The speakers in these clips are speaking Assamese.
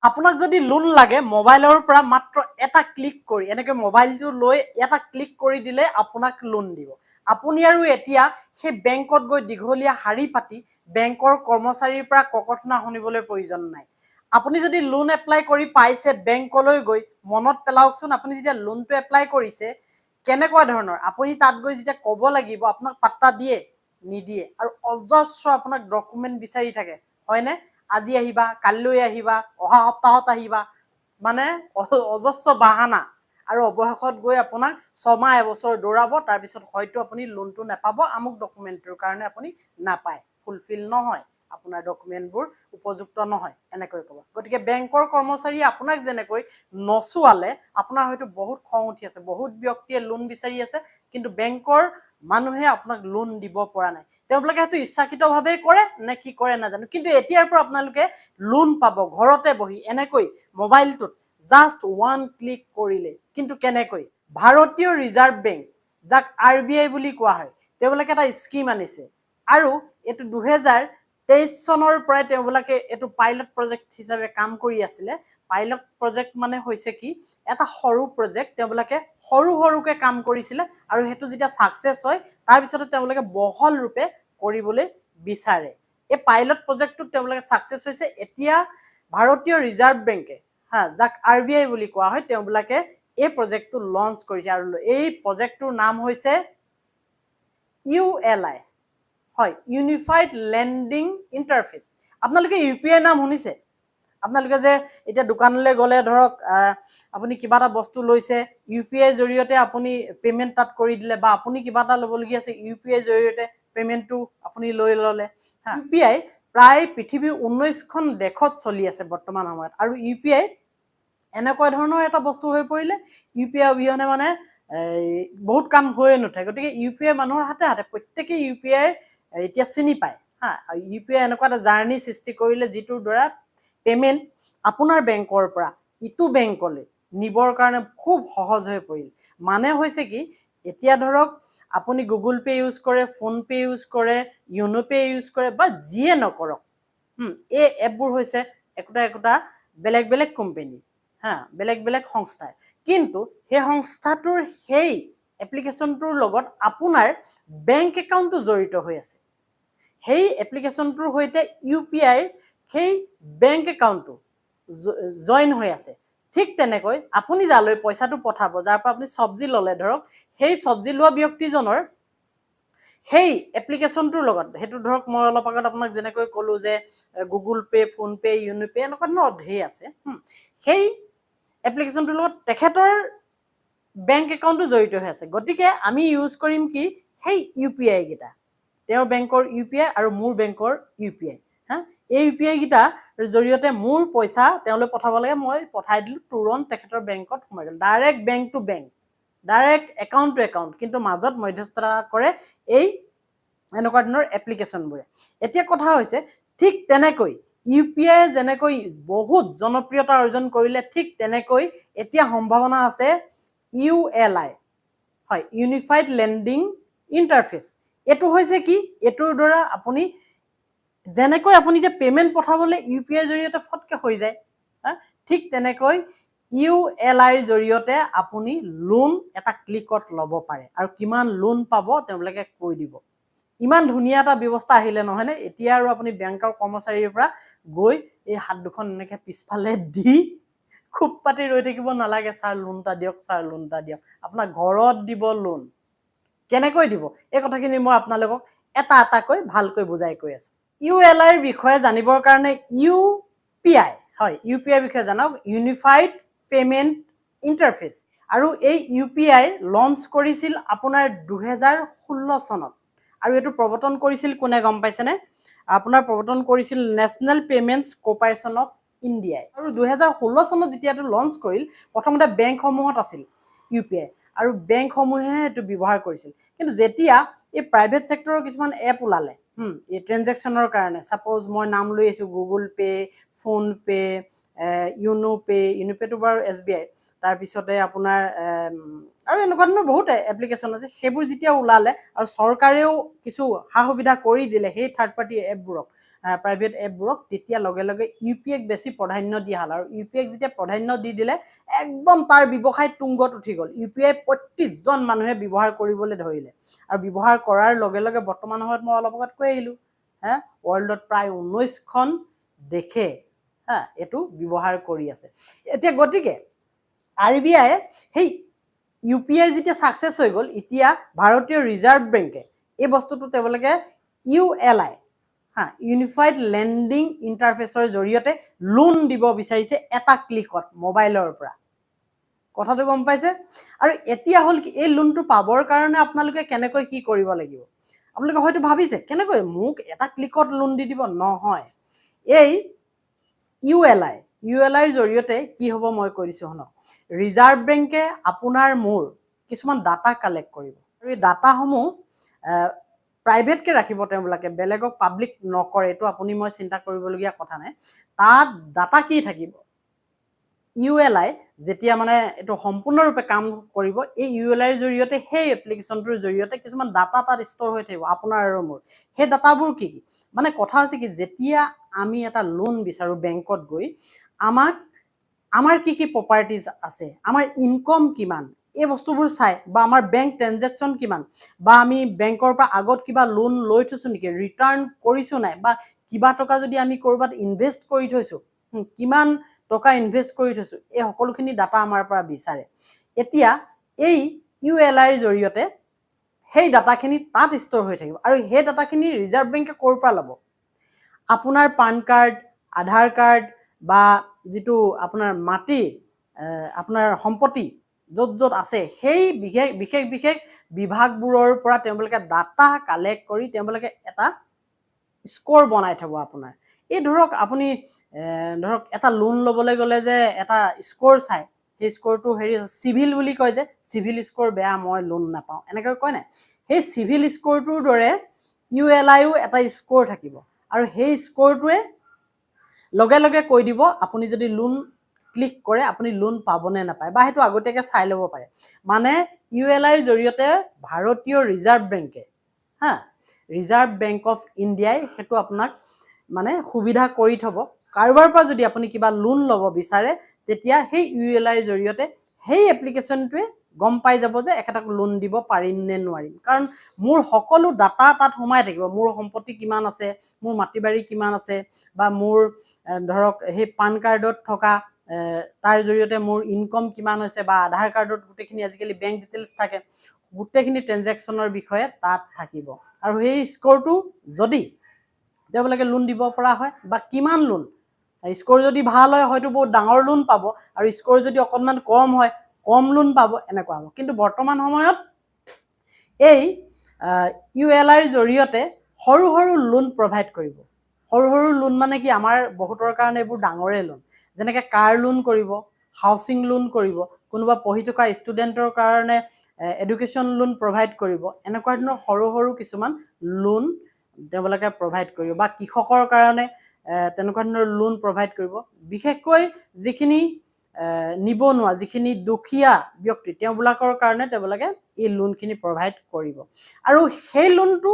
আপোনাক যদি লোন লাগে মোবাইলৰ পৰা মাত্ৰ এটা ক্লিক কৰি এনেকৈ মোবাইলটো লৈ এটা ক্লিক কৰি দিলে আপোনাক লোন দিব আপুনি আৰু এতিয়া সেই বেংকত গৈ দীঘলীয়া শাৰী পাতি বেংকৰ কৰ্মচাৰীৰ পৰা ককৰ্থনা শুনিবলৈ প্ৰয়োজন নাই আপুনি যদি লোন এপ্লাই কৰি পাইছে বেংকলৈ গৈ মনত পেলাওকচোন আপুনি যেতিয়া লোনটো এপ্লাই কৰিছে কেনেকুৱা ধৰণৰ আপুনি তাত গৈ যেতিয়া ক'ব লাগিব আপোনাক পাত্তা দিয়ে নিদিয়ে আৰু অজস্ৰ আপোনাক ডকুমেণ্ট বিচাৰি থাকে হয়নে আজি আহিবা কালিলৈ আহিবা অহা সপ্তাহত আহিবা মানে অজস্ৰ বাহানা আৰু অবয়সত গৈ আপোনাক 6 মাহ এবছৰ দৌৰাব তাৰ পিছত হয়তো আপুনি লোনটো নাপাব আমুক ডকুমেণ্টৰ কাৰণে আপুনি নাপায় ফুলফিল নহয় আপোনাৰ ডকুমেণ্টবোৰ উপযুক্ত নহয় এনেকৈ ক'ব গতিকে বেংকৰ কৰ্মচাৰী আপোনাক যেনেকৈ নচুৱালে আপোনাৰ হয়তো বহুত খং উঠি আছে বহুত ব্যক্তিয়ে লোন বিচাৰি আছে কিন্তু বেংকৰ মানুহে আপোনাক লোন দিব পৰা নাই তেওঁলোকে হয়তো ইচ্ছাকৃতভাৱে কৰে নে কি কৰে নাজানো কিন্তু এতিয়াৰ পৰা আপোনালোকে লোন পাব ঘৰতে বহি এনেকৈ মোবাইলটোত জাষ্ট ওৱান ক্লিক কৰিলে কিন্তু কেনেকৈ ভাৰতীয় ৰিজাৰ্ভ বেংক যাক RBI বুলি কোৱা হয় তেওঁলোকে এটা স্কিম আনিছে আৰু এটো 2023 চনৰ পৰাই তেওঁলোকে এটো পাইলট প্ৰজেক্ট হিচাপে কাম কৰি আছিল পাইলট প্ৰজেক্ট মানে হৈছে কি এটা সৰু প্ৰজেক্ট তেওঁলোকে সৰুকে কাম কৰিছিল আৰু হেতু যেতিয়া সাকসেস হয় তাৰ পিছতে তেওঁলোকে বহল ৰূপে কৰিবলৈ বিচাৰে এই পাইলট প্ৰজেক্টটো তেওঁলোকে সাকসেস হৈছে এতিয়া ভাৰতীয় ৰিজাৰ্ভ বেংকে হা যাক RBI বুলি কোৱা হয় তেওঁলোকে এই প্ৰজেক্টটো লঞ্চ কৰিছে আৰু এই প্ৰজেক্টটোৰ নাম হৈছে ULI হয় ইউনিফাইড লেন্ডিং ইন্টাৰফেস আপোনালোকে UPI নাম শুনিছে আপোনালোকে যে এটা দোকানলৈ গলে ধৰক আপুনি কিবা এটা বস্তু লৈছে UPI জৰিয়তে আপুনি পেমেন্ট তাত কৰি দিলে বা আপুনি কিবা এটা লবলগি আছে UPI জৰিয়তে পেমেন্টটো আপুনি লৈ ললে UPI প্ৰায় পৃথিৱীৰ 19খন দেশত চলি আছে বৰ্তমান সময়ত আৰু UPI এনেকুৱা ধৰণৰ এটা বস্তু হৈ পৰিলে UPI অবিহনে মানে বহুত কাম হৈ নুঠে গতিকে UPI মানুহৰ হাতে হাতে প্ৰত্যেকই UPI এতিয়া চিনি পায় হা UPI এনেকুৱা এটা জাৰ্নি সৃষ্টি কৰিলে যিটোৰ দ্বাৰা পেমেন্ট আপোনাৰ বেংকৰ পৰা ইটো বেংকলৈ নিবৰ কাৰণে খুব সহজ হৈ পৰিল মানে হৈছে কি এতিয়া ধৰক আপুনি গুগল পে ইউজ কৰে ফোন পে ইউজ কৰে ইউনো পে ইউজ কৰে বা যিয়ে নকৰক এই এপবোৰ হৈছে একোটা বেলেগ কোম্পানী হা বেলেগ সংস্থা কিন্তু সেই সংস্থাটোৰ সেই এপ্লিকেশনটোৰ লগত আপোনাৰ বেংক একাউণ্টটো জড়িত হৈ আছে সেই এপ্লিকেশনটোৰ হৈতে UPI সেই বেংক একাউণ্টটো জয়েন হৈ আছে ঠিক তেনেকৈ আপুনি যালৈ পইচাটো পঠাব যাৰ পৰা আপুনি সবজি ললে ধৰক সেই সবজি লোৱা ব্যক্তিজনৰ সেই এপ্লিকেশনটোৰ লগত হেতু ধৰক মই অলপ আগত আপোনাক যেনেকৈ কলো যে Google pay phone pay you know pay এনেকুৱা ধৰণৰ আছে সেই এপ্লিকেশনটোৰ লগত তেখেতৰ বেংক একাউণ্টটো জড়িত হৈ আছে গতিকে আমি ইউজ কৰিম কি সেই UPI গিটা তেওঁৰ বেংকৰ UPI আৰু মোৰ বেংকৰ UPI হা এই UPI গিটা জৰিয়তে মোৰ পইচা তেওঁলৈ পঠাব লাগে মই পঠাই দিলো তুৰন্ত তেখেতৰ বেংকত সোমাই গল direct bank to bank direct account to account কিন্তু মাজত মধ্যস্থতা কৰে এই এনেকুৱা ধৰণৰ এপ্লিকেশনবোৰে এতিয়া কথা হৈছে ঠিক তেনেকৈ UPI যেনেকৈ বহুত জনপ্ৰিয়তা অৰ্জন কৰিলে ঠিক তেনেকৈ এতিয়া সম্ভাৱনা আছে ULI হয় ইউনিফাইড লেন্ডিং ইন্টাৰফেস এটো হৈছে কি এটোৰ দ্বাৰা আপুনি যেনেকৈ আপুনি যে পেমেন্ট পঠাবলে UPI জৰিয়তে ফটকে হৈ যায় ঠিক তেনেকৈ ULI জৰিয়তে আপুনি লোন এটা ক্লিকত লব পাৰে আৰু কিমান লোন পাব তেওঁলোকে কৈ দিব ইমান ধুনিয়া এটা ব্যৱস্থা আহিলে নহয় নে এতিয়া আৰু আপুনি বেংকৰ কৰ্মচাৰীৰ পৰা গৈ এই হাত দুখন এনেকৈ পিছফালে দি খুব পাতি ৰৈ থাকিব নালাগে স্যাৰ লোনটা দিয়ক স্যাৰ লোনটা দিয়ক আপোনাৰ ঘৰত দিব লোন কেনেকৈ দিব এই কথাখিনি মই আপোনালোকক এটা কৈ ভালকৈ বুজাই কৈ আছো ULI ৰ বিষয়ে জানিবৰ কাৰণে UPI হয় UPI বিষয়ে জানক ইউনিফাইড পেমেন্ট ইন্টাৰফেস আৰু এই UPI লঞ্চ কৰিছিল আপোনাৰ 2016 চনত আৰু এটো প্ৰৱৰ্তন কৰিছিল কোনে গম পাইছেনে আপোনাৰ প্ৰৱৰ্তন কৰিছিল national payments corporation of India আৰু 2016 চনত যেতিয়া এটো লঞ্চ কৰিল প্ৰথমতে বেংকসমূহত আছিল UPI আৰু বেংকসমূহে এটো ব্যৱহাৰ কৰিছিল কিন্তু যেতিয়া এই প্ৰাইভেট সেক্টৰৰ কিছুমান এপ ওলালে এই ট্ৰানজাকচনৰ কাৰণে সাপোজ মই নাম লৈ আছো Google pay phone pay you know pay তো বাৰ SBI তাৰ পিছতে আপোনাৰ আৰু এনেকুৱা ধৰণৰ বহুত এপ্লিকেশন আছে সেইবোৰ যেতিয়া ওলালে আৰু চৰকাৰেও কিছু সা সুবিধা কৰি দিলে সেই থাৰ্ড পাৰ্টি এপবোৰক প্ৰাইভেট এপবোৰক তেতিয়া লগে লগে ইউপিএক বেছি প্ৰাধান্য দিয়া হ'ল আৰু ইউপিএক যেতিয়া প্ৰাধান্য দি দিলে একদম তাৰ ব্যৱসায় তুংগত উঠি গ'ল ইউপিআই প্ৰত্যেকজন মানুহে ব্যৱহাৰ কৰিবলৈ ধৰিলে আৰু ব্যৱহাৰ কৰাৰ লগে লগে বৰ্তমান সময়ত মই অলপ আগত কৈ আহিলোঁ ৱৰ্ল্ডত প্ৰায় 19খন দেশে এইটো ব্যৱহাৰ কৰি আছে এতিয়া গতিকে RBI সেই ইউপিআই যেতিয়া সাকসেস হৈ গ'ল এতিয়া ভাৰতীয় ৰিজাৰ্ভ বেংকে এই বস্তুটো তেওঁলোকে ULI ইউনিফাইড লেন্ডিং ইন্টাৰফেসৰ জৰিয়তে লোন দিব বিচাৰিছে এটা ক্লিকত মোবাইলৰ পৰা কথাটো গম পাইছে আৰু এতিয়া হল কি এই লোনটো পাবৰ কাৰণে আপোনালোকে কেনেকৈ কি কৰিব লাগিব আপোনালোকে হয়তো ভাবিছে কেনেকৈ মোক এটা ক্লিকত লোন দি দিব নহয় এই ULI ৰ জৰিয়তে কি হ'ব মই কৈ দিছো হন ৰিজাৰ্ভ বেংকে আপোনাৰ মোৰ কিছুমান ডাটা কালেক্ট কৰিব আৰু এই ডাটাসমূহ প্ৰাইভেট কে ৰাখিব তেওঁলোকে বেলেগক পাব্লিক নকৰে এটো আপুনি মই চিন্তা কৰিবলগীয়া কথা নাই তাত ডাটা কি থাকিব ULI যেতিয়া মানে এটো সম্পূৰ্ণৰূপে কাম কৰিব এই ULI ৰ জৰিয়তে সেই এপ্লিকেশনটোৰ জৰিয়তে কিছুমান ডাটা তাত ষ্টৰ হৈ থাকিব আপোনাৰ আৰু মোৰ সেই ডাটাবোৰ কি কি মানে কথা আছে কি যেতিয়া আমি এটা লোন বিচাৰো বেংকত গৈ আমাৰ কি কি প্ৰপাৰ্টিজ আছে আমাৰ ইনকাম কিমান এই বস্তুবোৰ চাই বা আমাৰ বেংক ট্ৰানজাকশন কিমান বা আমি বেংকৰ পৰা আগত কিবা লোন লৈ থৈছো নেকি ৰিটাৰ্ণ কৰিছো নাই বা কিবা টকা যদি আমি কৰবাত ইনভেষ্ট কৰি থৈছো কিমান টকা ইনভেষ্ট কৰি থৈছো এই সকলোখিনি ডাটা আমাৰ পৰা বিচাৰে এতিয়া এই ULI ৰ জৰিয়তে সেই ডাটাখিনি তাত ষ্টৰ হৈ থাকিব আৰু সেই ডাটাখিনি ৰিজাৰ্ভ বেংকে ক'ৰ পৰা ল'ব আপোনাৰ পান কাৰ্ড আধাৰ কাৰ্ড বা যেটো আপোনাৰ মাটি আপোনাৰ সম্পত্তি যত যত আছে সেই বিশেষ বিভাগবোৰৰ পৰা তেওঁলোকে ডাটা কালেক্ট কৰি তেওঁলোকে এটা স্কোৰ বনাই থব আপোনাৰ এই ধৰক আপুনি ধৰক এটা লোন লবলৈ গলে যে এটা স্কোৰ চাই সেই স্কোৰটো হেৰি সিভিল বুলি কয় যে সিভিল স্কোৰ বেয়া মই লোন নাপাও এনেকৈ কয় না সেই সিভিল স্কোৰটোৰ দৰে ULI ও এটা স্কোৰ থাকিব আৰু সেই স্কোৰটোৱে লগে লগে কৈ দিব আপুনি যদি লোন ক্লিক কৰে আপুনি লোন পাবনে নাপায় বা হেতু আগতেকে চাই লব পাৰে মানে ULI ৰ জৰিয়তে ভাৰতীয় ৰিজাৰ্ভ বেংকে ৰিজাৰ্ভ বেংক অফ ইণ্ডিয়াই হেতু আপোনাক মানে সুবিধা কৰি থব কাৰোবাৰ পৰা যদি আপুনি কিবা লোন লব বিচাৰে তেতিয়া সেই ULI ৰ জৰিয়তে সেই এপ্লিকেশনটোৱে গম পাই যাব যে একেটাক লোন দিব পাৰিম নে নোৱাৰিম কাৰণ মোৰ সকলো ডাটা তাত সোমাই থাকিব মোৰ সম্পত্তি কিমান আছে মোৰ মাটিবাৰী কিমান আছে বা মোৰ ধৰক সেই পান কাৰ্ডত থকা তাৰ জৰিয়তে মোৰ ইনকাম কিমান হৈছে বা আধাৰ কাৰ্ডত গুটেখিনি আজিকালি বেংক ডিটেইলছ থাকে গুটেখিনি ট্ৰানজাকশনৰ বিষয়ে তাত থাকিব আৰু সেই স্কোৰটো যদি তেওঁলোকে লোন দিব পৰা হয় বা কিমান লোন স্কোৰ যদি ভাল হয় হয়তো বহুত ডাঙৰ লোন পাব আৰু স্কোৰ যদি অকনমান কম হয় কম লোন পাব এনেকুৱা হ'ব কিন্তু বৰ্তমান সময়ত এই ULI ৰ জৰিয়তে সৰু সৰু লোন প্ৰভাইড কৰিব সৰু সৰু লোন মানে কি আমাৰ বহুতৰ কাৰণে এইবোৰ ডাঙৰে লোন যেনেকৈ কাৰ লোন কৰিব হাউচিং লোন কৰিব কোনোবা পঢ়ি থকা ষ্টুডেন্টৰ কাৰণে এডুকেশন লোন প্ৰভাইড কৰিব এনেকুৱা ধৰণৰ সৰু সৰু কিছুমান লোন তেওঁলোকে প্ৰভাইড কৰিব বা কৃষকৰ কাৰণে তেনেকুৱা ধৰণৰ লোন প্ৰভাইড কৰিব বিশেষকৈ যিখিনি নিবনুৱা যিখিনি দুখীয়া ব্যক্তি তেওঁলোকৰ কাৰণে তেওঁলোকে এই লোনখিনি প্ৰভাইড কৰিব আৰু সেই লোনটো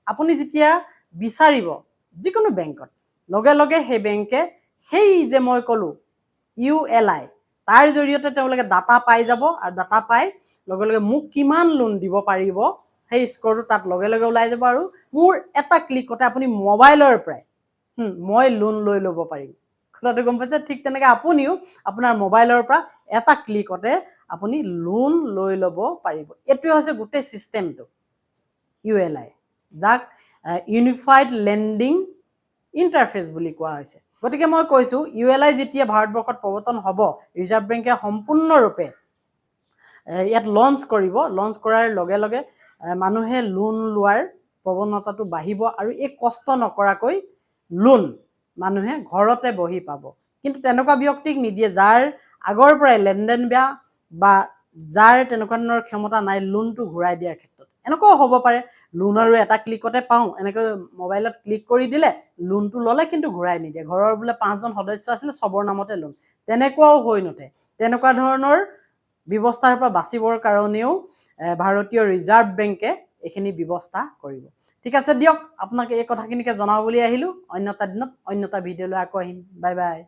আপুনি যেতিয়া বিচাৰিব যিকোনো বেংকত লগে লগে সেই বেংকে সেই যে মই কলো ULI তাৰ জৰিয়তে তেওঁলোকে ডাটা পাই যাব আৰু ডাটা পাই লগে লগে মোক কিমান লোন দিব পাৰিব সেই স্কোৰটো তাত লগে লগে ওলাই যাব আৰু মোৰ এটা ক্লিকতে আপুনি মোবাইলৰ পৰাই মই লোন লৈ ল'ব পাৰিম কথাটো গম পাইছে ঠিক তেনেকৈ আপুনিও আপোনাৰ মোবাইলৰ পৰা এটা ক্লিকতে আপুনি লোন লৈ ল'ব পাৰিব এটো হৈছে গুটে সিস্টেমটো ULI যাক ইউনিফাইড লেন্ডিং ইন্টাৰফেস বুলি কোৱা হৈছে গতিকে মই কৈছো ULI যেতিয়া ভাৰতবৰ্ষত প্ৰৱৰ্তন হ'ব ৰিজাৰ্ভ বেংকে সম্পূৰ্ণৰূপে ইয়াত লঞ্চ কৰাৰ লগে লগে মানুহে লোন লোৱাৰ প্ৰৱণতাটো বাঢ়িব আৰু এই কষ্ট নকৰাকৈ লোন মানুহে ঘৰতে বহি পাব কিন্তু তেনেকুৱা ব্যক্তিক নিদিয়ে যাৰ আগৰ পৰাই লেনদেন বেয়া বা যাৰ তেনেকুৱা ধৰণৰ ক্ষমতা নাই লোনটো ঘূৰাই দিয়াৰ ক্ষেত্ৰত এনেকুৱা হ'ব পাৰে লোন আৰু এটা ক্লিকতে পাও এনেকৈ মোবাইলত ক্লিক কৰি দিলে লোনটো ললে কিন্তু ঘূৰাই নিদিয়ে ঘৰৰ বোলে 5জন সদস্য আছিল সবৰ নামতে লোন তেনেকুৱাও হৈ নতে তেনেকুৱা ধৰণৰ ব্যৱস্থাৰ পৰা বাচিবৰ কাৰণেও ভাৰতীয় ৰিজাৰ্ভ বেংকে এইখিনি ব্যৱস্থা কৰিব ঠিক আছে দিয়ক আপোনাক এই কথাখিনিকে জনাব বুলি আহিলোঁ অন্য এটা দিনত অন্য এটা ভিডিঅ'লৈ আকৌ আহিম বাই বাই